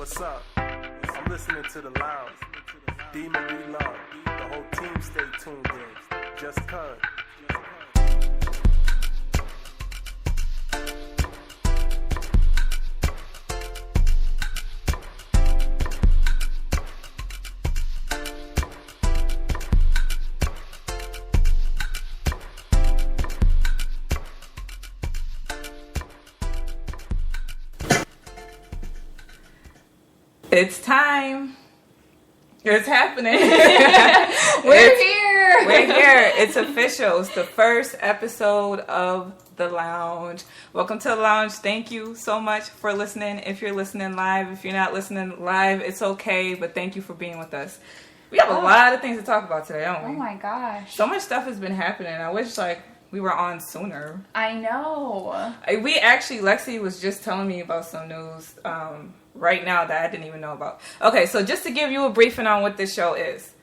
What's up? I'm listening to The Lounge. D. Marie Love. The whole team stay tuned in. Just cuz. It's time. It's happening. We're here. We're here. It's official. It's the first episode of The Lounge. Welcome to The Lounge. Thank you so much for listening. If you're listening live, if you're not listening live, it's okay, but thank you for being with us. We have a lot of things to talk about today, don't we? Oh my gosh. So much stuff has been happening. I wish we were on sooner. I know. We actually, Lexi was just telling me about some news right now that I didn't even know about. Okay, so just to give you a briefing on what this show is.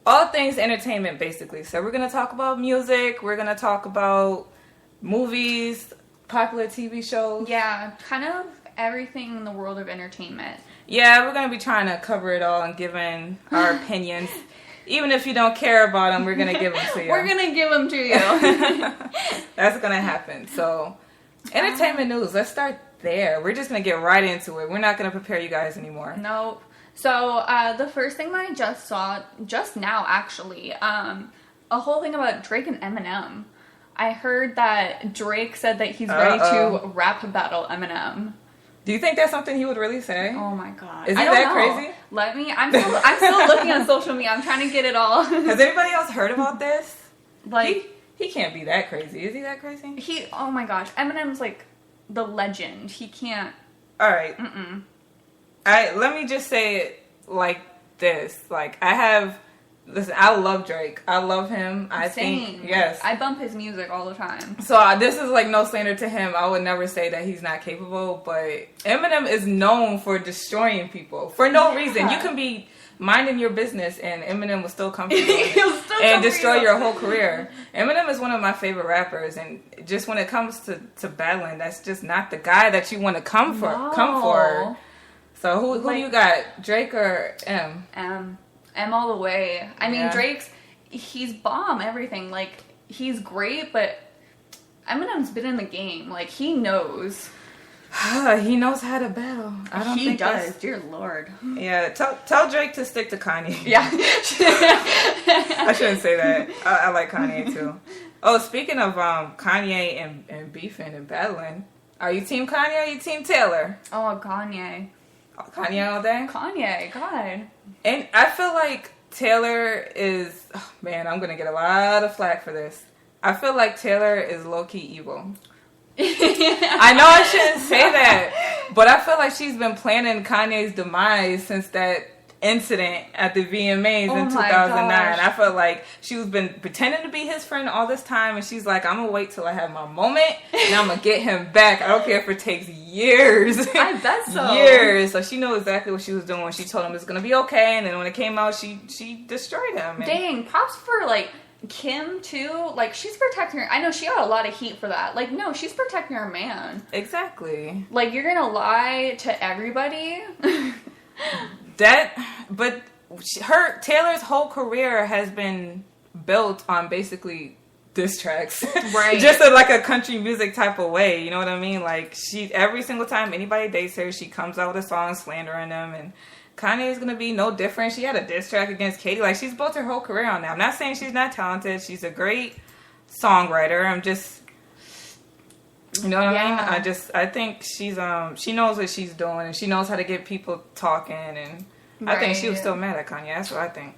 All things entertainment, basically. So we're going to talk about music. We're going to talk about movies, popular TV shows. Yeah, kind of everything in the world of entertainment. Yeah, we're going to be trying to cover it all and giving our opinions. Even if you don't care about them, we're going to give them to you. We're going to give them to you. That's going to happen. So, entertainment news. Let's start there. We're just going to get right into it. We're not going to prepare you guys anymore. Nope. So, the first thing that I just saw, just now actually, a whole thing about Drake and Eminem. I heard that Drake said that he's ready to rap battle Eminem. Do you think that's something he would really say? Oh my god. Is he that crazy? I'm still looking on social media. I'm trying to get it all. Has anybody else heard about this? Like, he can't be that crazy. Is he that crazy? Oh my gosh. Eminem's like the legend. He can't. Alright. Let me just say it like this. Listen, I love Drake. I love him. Yes. I bump his music all the time. So this is like no slander to him. I would never say that he's not capable, but Eminem is known for destroying people for no reason. You can be minding your business and Eminem will still come for you and destroy your whole career. Eminem is one of my favorite rappers, and just when it comes to battling, that's just not the guy that you want to come for. So who do you got? Drake or M? M all the way. I mean, he's bomb, everything. Like, he's great, but Eminem's been in the game. Like, he knows. He knows how to battle. He does. Dear Lord. Yeah, tell Drake to stick to Kanye. Yeah. I shouldn't say that. I like Kanye, too. Oh, speaking of Kanye and beefing and battling, are you Team Kanye or are you Team Taylor? Oh, Kanye. Kanye all day? Kanye, God. And I feel like Taylor is... Oh, man, I'm going to get a lot of flack for this. I feel like Taylor is low-key evil. I know I shouldn't say that, but I feel like she's been planning Kanye's demise since that incident at the VMAs in 2009. I felt like she's been pretending to be his friend all this time, and she's like, I'm gonna wait till I have my moment and I'm gonna get him back. I don't care if it takes years. I bet so. Years. So she knew exactly what she was doing when she told him it's gonna be okay, and then when it came out, she destroyed him. Dang, props for Kim too. Like, she's protecting her. I know she got a lot of heat for that. Like, no, she's protecting her man. Exactly. Like, you're gonna lie to everybody. Taylor's whole career has been built on basically diss tracks, right? Just in like a country music type of way, you know what I mean? Like, she every single time anybody dates her, she comes out with a song slandering them, and Kanye is gonna be no different. She had a diss track against Katy. Like, she's built her whole career on that. I'm not saying she's not talented. She's a great songwriter. I'm just, you know what I mean? I think she's she knows what she's doing, and she knows how to get people talking, and I think she was still mad at Kanye. That's what I think.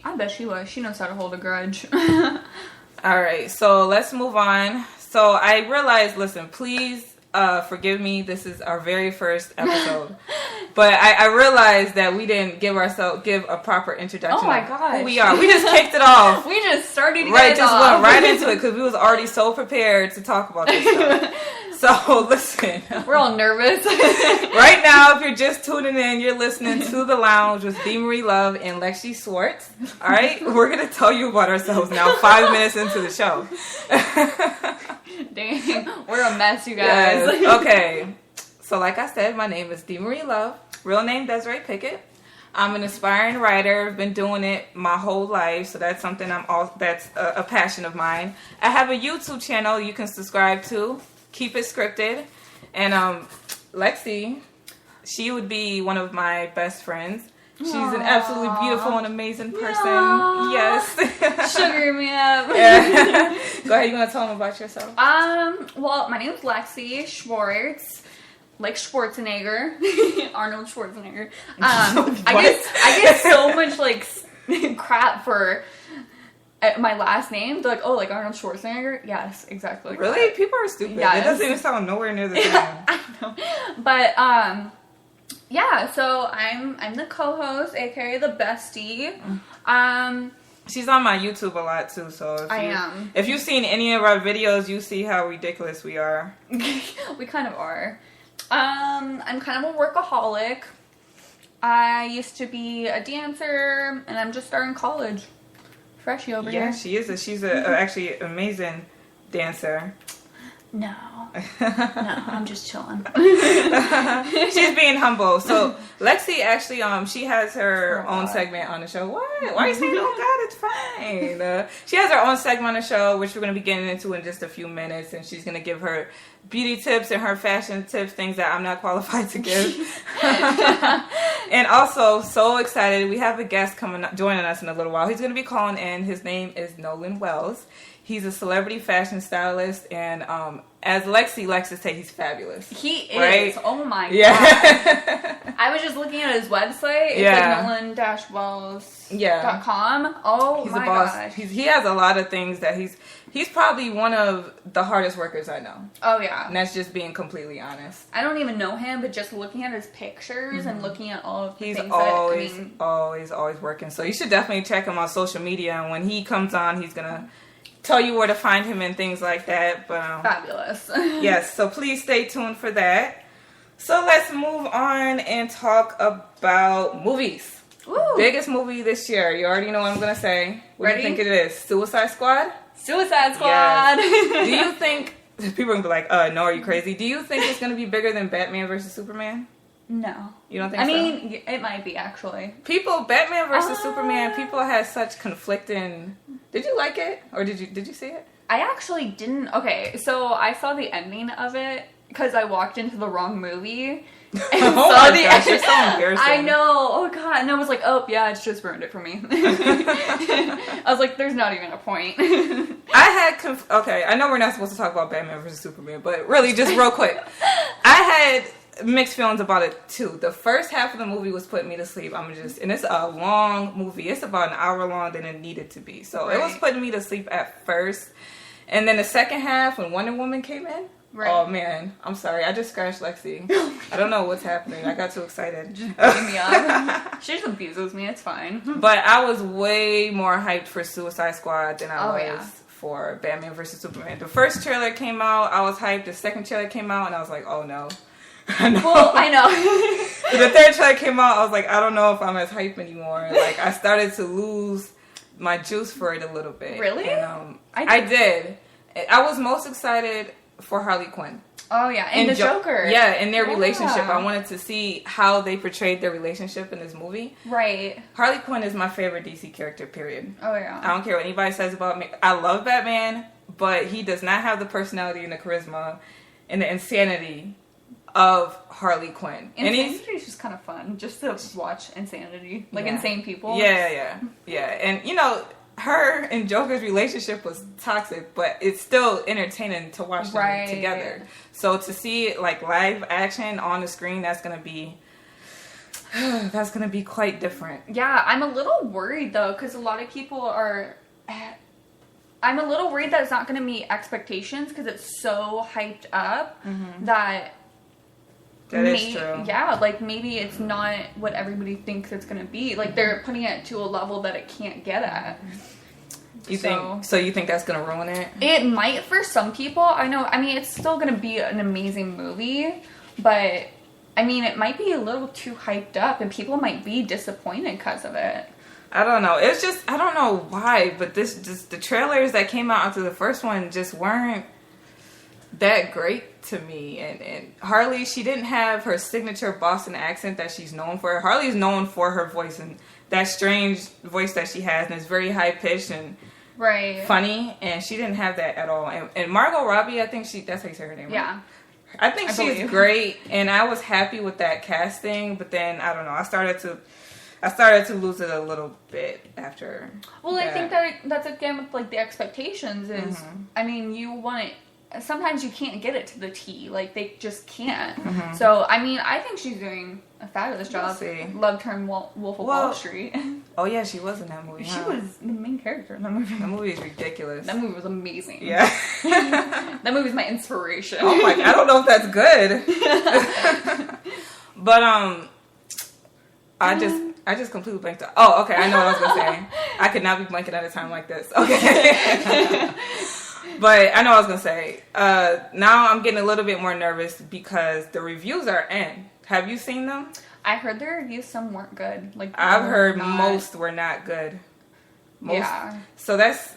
I bet she was. She knows how to hold a grudge. All right, so let's move on. So I realized, listen, please forgive me. This is our very first episode, but I realized that we didn't give a proper introduction. Oh my gosh, who we are. We just kicked it off. We just started went right into it because we was already so prepared to talk about this stuff. So listen, we're all nervous right now. If you're just tuning in, you're listening to The Lounge with D. Marie Love and Lexi Swartz. All right, we're gonna tell you about ourselves now. 5 minutes into the show. Dang, we're a mess, you guys. Yes. Okay, so like I said, my name is D. Marie Love. Real name Desiree Pickett. I'm an aspiring writer. I've been doing it my whole life, so that's something that's a passion of mine. I have a YouTube channel you can subscribe to. Keep it scripted. And Lexi, she would be one of my best friends. She's an absolutely beautiful and amazing person. Aww. Yes. Sugar me up. Yeah. Go ahead. You want to tell them about yourself? Well, my name is Lexi Schwartz. Like Schwarzenegger. Arnold Schwarzenegger. I get so much, like, crap for my last name. They're like, oh, like Arnold Schwarzenegger? Yes, exactly. Like really? that. People are stupid. Yes. It doesn't even sound nowhere near the same. I know. But, yeah, so I'm the co-host, aka the bestie. She's on my YouTube a lot too, so if you've seen any of our videos, you see how ridiculous we are. We kind of are. I'm kind of a workaholic. I used to be a dancer, and I'm just starting college. Freshie over here. Yeah, she is. She's actually amazing dancer. No, I'm just chilling. She's being humble. So Lexi actually, she has her own segment on the show. What? Why are you saying, oh God, it's fine? She has her own segment on the show, which we're going to be getting into in just a few minutes, and she's going to give her beauty tips and her fashion tips, things that I'm not qualified to give. And also, so excited, we have a guest joining us in a little while. He's going to be calling in. His name is Nolan Wells. He's a celebrity fashion stylist, and as Lexi likes to say, he's fabulous. He is. Right? Oh my yeah. God. I was just looking at his website. It's like nolan-wells.com. Oh he's my a boss. gosh. He has a lot of things that he's probably one of the hardest workers I know. Oh yeah. And that's just being completely honest. I don't even know him, but just looking at his pictures and looking at all of the he's things always working. So you should definitely check him on social media, and when he comes on, he's gonna tell you where to find him and things like that. But fabulous. Yes, so please stay tuned for that. So let's move on and talk about movies. Ooh. Biggest movie this year. You already know what I'm gonna say. What do you think it is? Suicide Squad? Suicide Squad. Yes. Do you think people are gonna be like, no, are you crazy? Do you think it's gonna be bigger than Batman versus Superman? No. You don't think I so? mean, it might be, actually. Batman versus Superman, people had such conflicting... Did you like it? Or did you see it? I actually didn't. Okay, so I saw the ending of it because I walked into the wrong movie. And oh my gosh, you're so embarrassing. I know. Oh God. And I was like, oh yeah, it's just ruined it for me. I was like, there's not even a point. Okay, I know we're not supposed to talk about Batman versus Superman, but really, just real quick. I had mixed feelings about it too. The first half of the movie was putting me to sleep. And it's a long movie. It's about an hour long than it needed to be. So It was putting me to sleep at first. And then the second half, when Wonder Woman came in, oh man, I'm sorry. I just scratched Lexi. I don't know what's happening. I got too excited. Just beating me up. She just abuses me. It's fine. But I was way more hyped for Suicide Squad than I was for Batman vs. Superman. The first trailer came out, I was hyped. The second trailer came out, and I was like, oh no. Well, I know. The third trailer came out, I was like, I don't know if I'm as hype anymore. Like, I started to lose my juice for it a little bit. Really? And, I did. I was most excited for Harley Quinn. Oh, yeah. And the Joker. Yeah, and their relationship. I wanted to see how they portrayed their relationship in this movie. Right. Harley Quinn is my favorite DC character, period. Oh, yeah. I don't care what anybody says about me. I love Batman, but he does not have the personality and the charisma and the insanity of Harley Quinn. Insanity is just kind of fun, just to watch insanity. Like, insane people. Yeah. And, you know, her and Joker's relationship was toxic, but it's still entertaining to watch them together. So to see, like, live action on the screen, that's going to be quite different. Yeah, I'm a little worried, though, because a lot of people are... I'm a little worried that it's not going to meet expectations because it's so hyped up that... That is true. Yeah, like maybe it's not what everybody thinks it's going to be. Like they're putting it to a level that it can't get at. You think that's going to ruin it? It might for some people. I know. I mean, it's still going to be an amazing movie, but I mean, it might be a little too hyped up and people might be disappointed because of it. I don't know. It's just, I don't know why, but the trailers that came out after the first one just weren't that great to me. And Harley, she didn't have her signature Boston accent that she's known for. Harley's known for her voice and that strange voice that she has, and it's very high pitched and funny. And she didn't have that at all. And Margot Robbie, I think that's how you say her name. Yeah. Right? I think she's great, and I was happy with that casting. But then I don't know. I started to lose it a little bit after. Well, that. I think that's again with like the expectations is. I mean, you want it. Sometimes you can't get it to the T. Like they just can't. So I mean, I think she's doing a fabulous job. Loved her in Wolf of Wall Street. Oh yeah, she was in that movie. She was the main character in that movie. That movie is ridiculous. That movie was amazing. Yeah. That movie's my inspiration. Oh my! I don't know if that's good. But I just completely blanked out. Oh, okay. I know what I was gonna say. I could not be blanking at a time like this. Okay. But I know what I was gonna say. Now I'm getting a little bit more nervous because the reviews are in. Have you seen them? I heard the reviews. Some weren't good. Like I've heard most were not good. Most. Yeah. So that's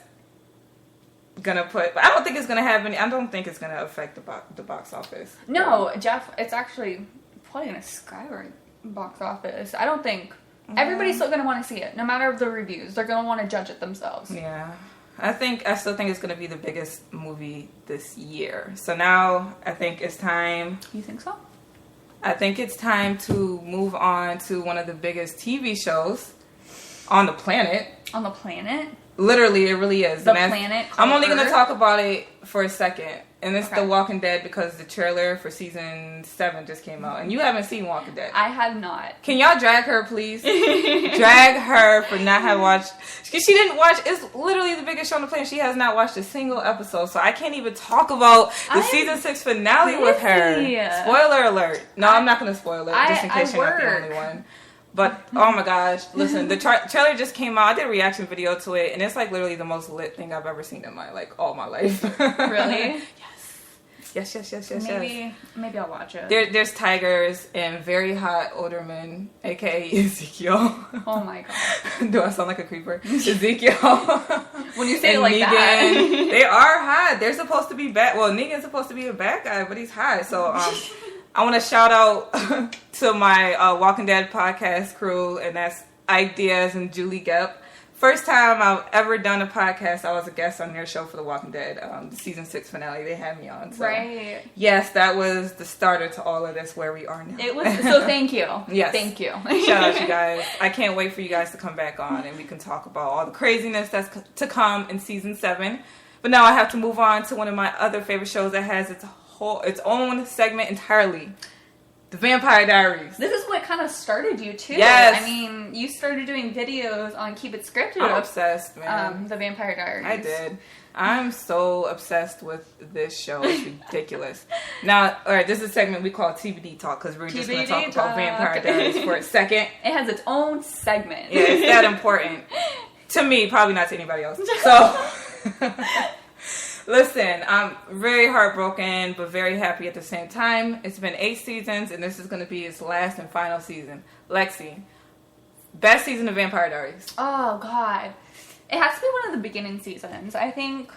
gonna put. I don't think it's gonna have any. I don't think it's gonna affect the box office. No, Jeff. It's actually probably gonna skyrocket box office. I don't think everybody's still gonna want to see it, no matter the reviews. They're gonna want to judge it themselves. Yeah. I still think it's going to be the biggest movie this year. So now I think it's time. You think so? I think it's time to move on to one of the biggest TV shows on the planet. On the planet? Literally, it really is. The planet? I'm only going to talk about it for a second. And it's The Walking Dead because the trailer for season 7 just came out. And you haven't seen Walking Dead. I have not. Can y'all drag her, please? Drag her for not having watched. She didn't watch. It's literally the biggest show on the planet. She has not watched a single episode. So I can't even talk about the season 6 finale with her. Spoiler alert. No, I'm not going to spoil it. Just in case you're not the only one. But, oh my gosh, listen, the trailer just came out. I did a reaction video to it, and it's like literally the most lit thing I've ever seen in all my life. Really? Yes. Maybe I'll watch it. There's tigers and very hot older men, aka Ezekiel. Oh my god. Do I sound like a creeper? Ezekiel. When you say it like Negan, that. They are hot. They're supposed to be bad. Well, Negan's supposed to be a bad guy, but he's hot. So, I want to shout out to my Walking Dead podcast crew, and that's Ike Diaz and Julie Gepp. First time I've ever done a podcast, I was a guest on their show for The Walking Dead, the season 6 finale. They had me on. So, right. Yes, that was the starter to all of this, where we are now. It was. So thank you. Yes. Thank you. Shout out you guys. I can't wait for you guys to come back on, and we can talk about all the craziness that's to come in season 7. But now I have to move on to one of my other favorite shows that has its own segment entirely. The Vampire Diaries. This is what kind of started you, too. Yes. I mean, you started doing videos on Keep It Scripted. I'm obsessed, man. The Vampire Diaries. I did. I'm so obsessed with this show. It's ridiculous. Now, all right, this is a segment we call TBD Talk, because we're just going to talk about Vampire Diaries for a second. It has its own segment. Yeah, it's that important. To me, probably not to anybody else. So... Listen, I'm very heartbroken, but very happy at the same time. It's been 8 seasons, and this is going to be its last and final season. Lexi, best season of Vampire Diaries? Oh, God. It has to be one of the beginning seasons, I think.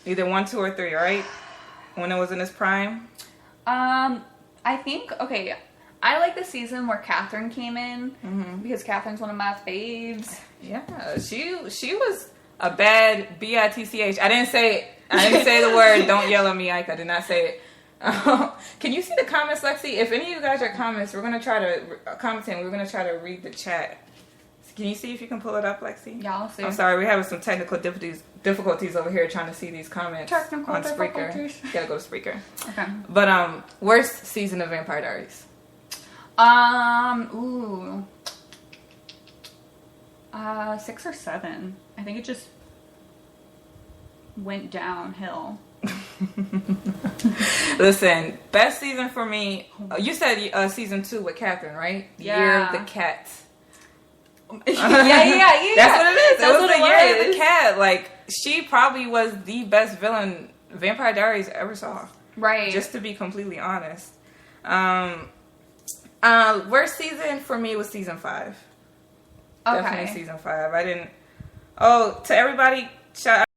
Either 1, 2, or 3, right? When it was in its prime? I think, okay, I like the season where Catherine came in, because Catherine's one of my faves. Yeah, she was a bad bitch. I didn't say the word. Don't yell at me, Ike. I did not say it. Can you see the comments, Lexi? If any of you guys are comments, we're going to try to commenting. We're going to try to read the chat. Can you see if you can pull it up, Lexi? Yeah, I'll see. I'm sorry. We're having some technical difficulties over here trying to see these comments on Spreaker. You gotta go to Spreaker. Okay. But worst season of Vampire Diaries? 6 or 7. I think it just went downhill. Listen, best season for me. You said season 2 with Catherine, right? Yeah. Year of the Cat. yeah. That's what it is. That's it was the Year of the Cat. Like, she probably was the best villain Vampire Diaries ever saw. Right. Just to be completely honest. Worst season for me was season 5. Okay. Definitely season 5. To everybody, shout out.